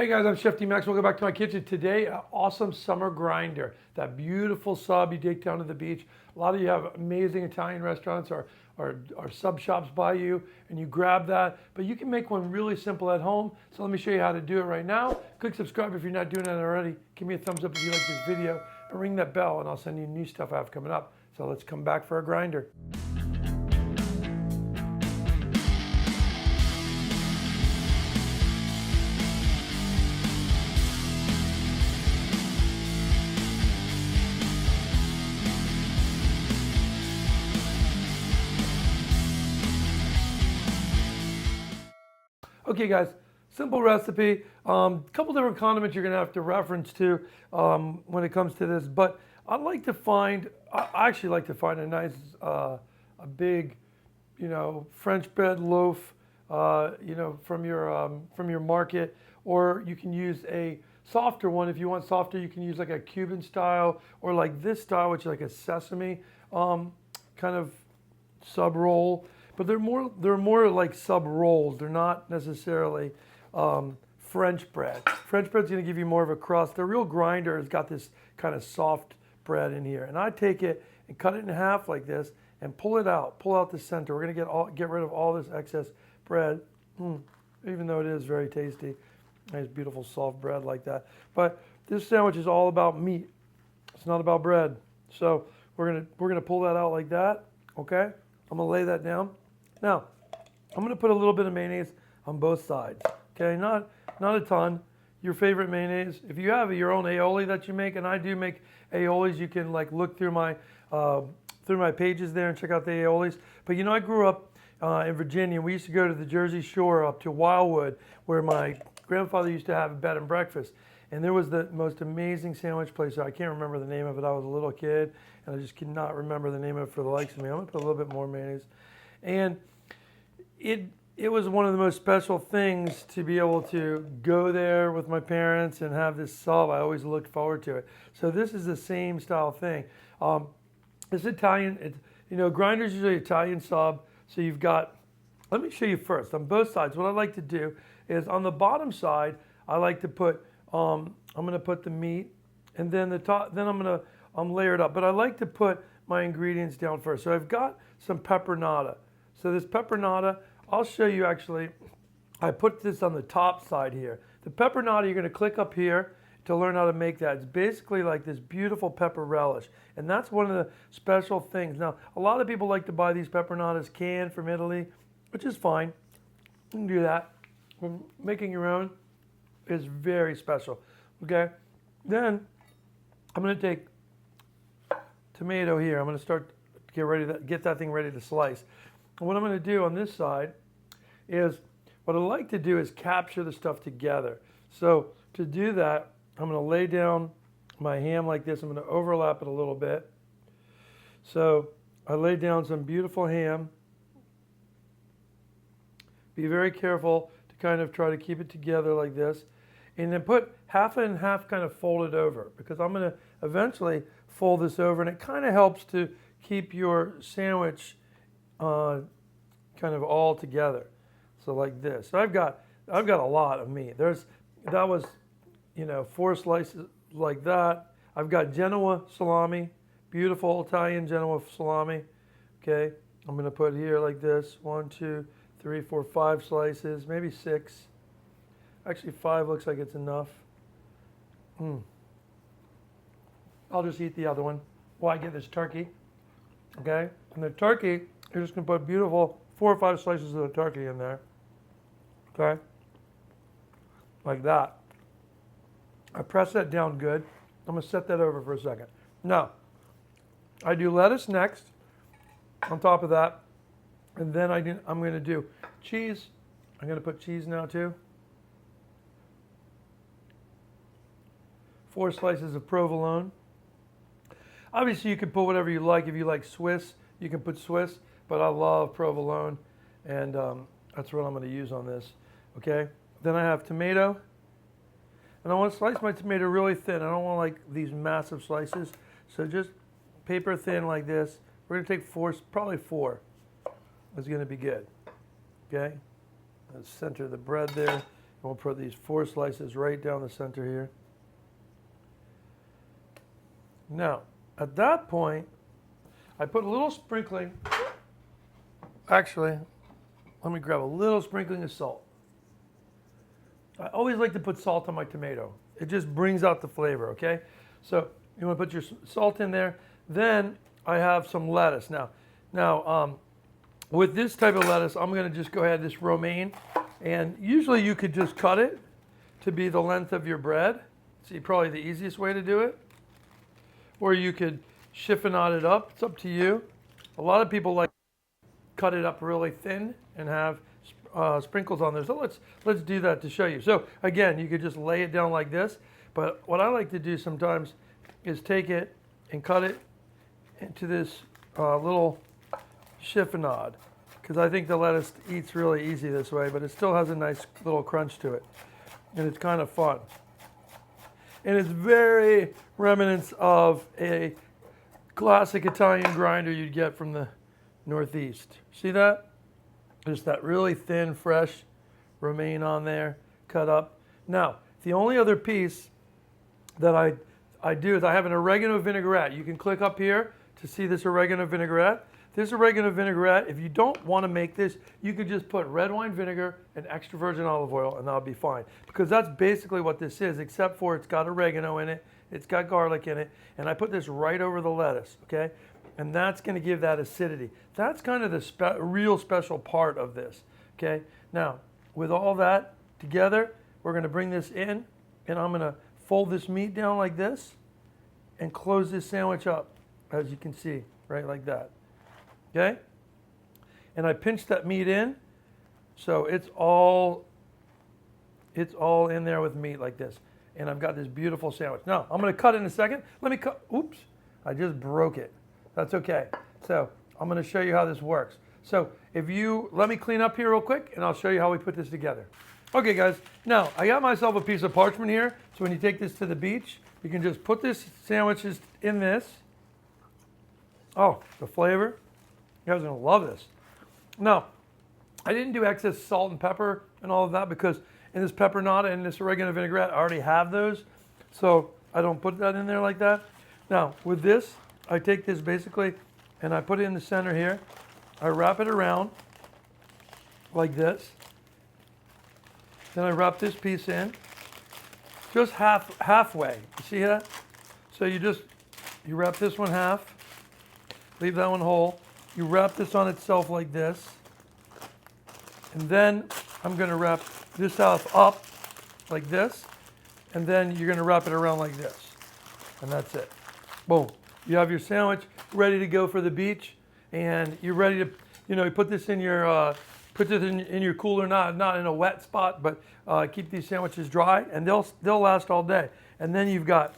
Hey guys, I'm Chef D-Max. Welcome back to my kitchen. Today, an awesome summer grinder. That beautiful sub you take down to the beach. A lot of you have amazing Italian restaurants or sub shops by you, and you grab that. But you can make one really simple at home. So let me show you how to do it right now. Click subscribe if you're not doing that already. Give me a thumbs up if you like this video, and ring that bell, and I'll send you new stuff I have coming up. So let's come back for a grinder. Okay guys, simple recipe. Couple different condiments you're gonna have to reference to when it comes to this, but I actually like to find a nice, a big, French bread loaf, from your market, or you can use a softer one. If you want softer, you can use like a Cuban style, or like this style, which is like a sesame kind of sub roll. But they're more like sub rolls. They're not necessarily French bread. French bread's going to give you more of a crust. The real grinder has got this kind of soft bread in here, and I take it and cut it in half like this and pull it out. Pull out the center. We're going to get rid of all this excess bread, even though it is very tasty. Nice, beautiful, soft bread like that. But this sandwich is all about meat. It's not about bread. So we're gonna pull that out like that. Okay. I'm gonna lay that down. Now, I'm gonna put a little bit of mayonnaise on both sides. Okay, not a ton. Your favorite mayonnaise. If you have your own aioli that you make, and I do make aiolis, you can like look through my pages there and check out the aiolis. But I grew up in Virginia. We used to go to the Jersey Shore up to Wildwood, where my grandfather used to have a bed and breakfast. And there was the most amazing sandwich place. I can't remember the name of it. I was a little kid, and I just cannot remember the name of it for the likes of me. I'm gonna put a little bit more mayonnaise. And it was one of the most special things to be able to go there with my parents and have this sub. I always looked forward to it. So this is the same style thing. It's Italian. Grinder's usually Italian sub. So you've got. Let me show you first on both sides. What I like to do is on the bottom side, I like to put. I'm going to put the meat, and then the top. Then I'm going to layer it up. But I like to put my ingredients down first. So I've got some peperonata. So this peperonata, I'll show you actually. I put this on the top side here. The peperonata, you're going to click up here to learn how to make that. It's basically like this beautiful pepper relish, and that's one of the special things. Now, a lot of people like to buy these peperonatas canned from Italy, which is fine. You can do that. Making your own is very special. Okay, then I'm going to take tomato here. I'm going to start to get that thing ready to slice. And what I'm going to do on this side is what I like to do is capture the stuff together. So to do that, I'm going to lay down my ham like this. I'm going to overlap it a little bit. So I lay down some beautiful ham. Be very careful to kind of try to keep it together like this. And then put half and half kind of folded over, because I'm going to eventually fold this over, and it kind of helps to keep your sandwich kind of all together. So like this. So I've got a lot of meat. That was 4 slices like that. I've got Genoa Salami, beautiful Italian Genoa Salami. Okay, I'm going to put here like this. 1, 2, 3, 4, 5 slices, maybe 6. Actually, 5 looks like it's enough. I'll just eat the other one while I get this turkey. Okay, and the turkey, you're just going to put beautiful 4 or 5 slices of the turkey in there. Okay, like that. I press that down good. I'm going to set that over for a second. Now, I do lettuce next on top of that, and then I'm going to do cheese. I'm going to put cheese now too. 4 slices of provolone. Obviously, you can put whatever you like. If you like Swiss, you can put Swiss, but I love provolone, and that's what I'm going to use on this. Okay. Then I have tomato, and I want to slice my tomato really thin. I don't want like these massive slices, so just paper thin like this. We're going to take 4, probably 4. It's going to be good. Okay. Let's center the bread there We'll put these 4 slices right down the center here. Now, at that point, I put a little sprinkling. Actually, let me grab a little sprinkling of salt. I always like to put salt on my tomato. It just brings out the flavor, okay? So you want to put your salt in there. Then I have some lettuce. Now, with this type of lettuce, I'm going to just go ahead, this romaine, and usually you could just cut it to be the length of your bread. See, probably the easiest way to do it. Or you could chiffonade it up. It's up to you. A lot of people like to cut it up really thin and have sprinkles on there. So let's do that to show you. So again, you could just lay it down like this. But what I like to do sometimes is take it and cut it into this little chiffonade, because I think the lettuce eats really easy this way, but it still has a nice little crunch to it, and it's kind of fun. And it's very reminiscent of a classic Italian grinder you'd get from the Northeast. See that? Just that really thin, fresh romaine on there, cut up. Now, the only other piece that I do is I have an oregano vinaigrette. You can click up here to see this oregano vinaigrette. This oregano vinaigrette, if you don't want to make this, you could just put red wine vinegar and extra virgin olive oil, and that'll be fine. Because that's basically what this is, except for it's got oregano in it, it's got garlic in it, and I put this right over the lettuce, okay? And that's going to give that acidity. That's kind of the real special part of this, okay? Now, with all that together, we're going to bring this in, and I'm going to fold this meat down like this and close this sandwich up, as you can see, right like that. Okay? And I pinch that meat in, so it's all in there with meat like this. And I've got this beautiful sandwich. Now, I'm going to cut in a second. Let me cut. Oops, I just broke it. That's okay. So I'm going to show you how this works. So let me clean up here real quick, and I'll show you how we put this together. Okay, guys. Now, I got myself a piece of parchment here, so when you take this to the beach, you can just put this sandwiches in this. Oh, the flavor. You guys are going to love this. Now, I didn't do excess salt and pepper and all of that because in this peperonata and this oregano vinaigrette, I already have those. So I don't put that in there like that. Now, with this, I take this basically and I put it in the center here. I wrap it around like this. Then I wrap this piece in just halfway. You see that? So you wrap this one half, leave that one whole. You wrap this on itself like this, and then I'm going to wrap this half up like this, and then you're going to wrap it around like this, and that's it. Boom. You have your sandwich ready to go for the beach, and you're ready to, you put this in your in your cooler, not in a wet spot, but keep these sandwiches dry, and they'll last all day. And then you've got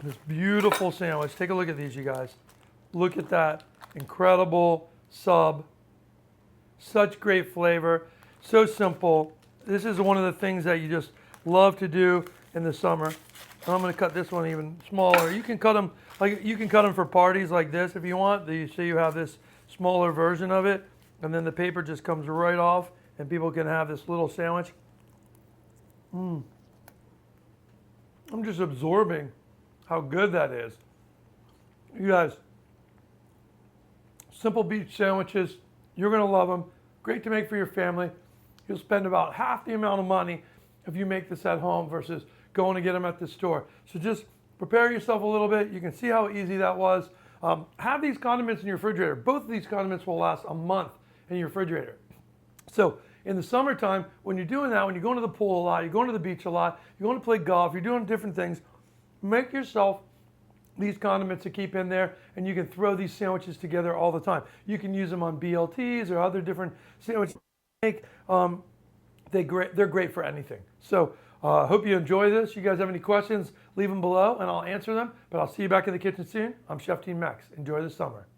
this beautiful sandwich. Take a look at these, you guys. Look at that incredible sub. Such great flavor. So simple. This is one of the things that you just love to do in the summer. And I'm going to cut this one even smaller. You can cut them for parties like this if you want. So you have this smaller version of it, and then the paper just comes right off, and people can have this little sandwich. I'm just absorbing how good that is. You guys, simple beach sandwiches, you're going to love them. Great to make for your family. You'll spend about half the amount of money if you make this at home versus going to get them at the store. So just prepare yourself a little bit. You can see how easy that was. Have these condiments in your refrigerator. Both of these condiments will last a month in your refrigerator. So in the summertime, when you're doing that, when you're going to the pool a lot, you're going to the beach a lot, you're going to play golf, you're doing different things, make yourself these condiments to keep in there, and you can throw these sandwiches together all the time. You can use them on BLTs or other different sandwiches you make. They're great for anything. So hope you enjoy this. You guys have any questions, leave them below and I'll answer them. But I'll see you back in the kitchen soon. I'm Chef Team Max. Enjoy the summer.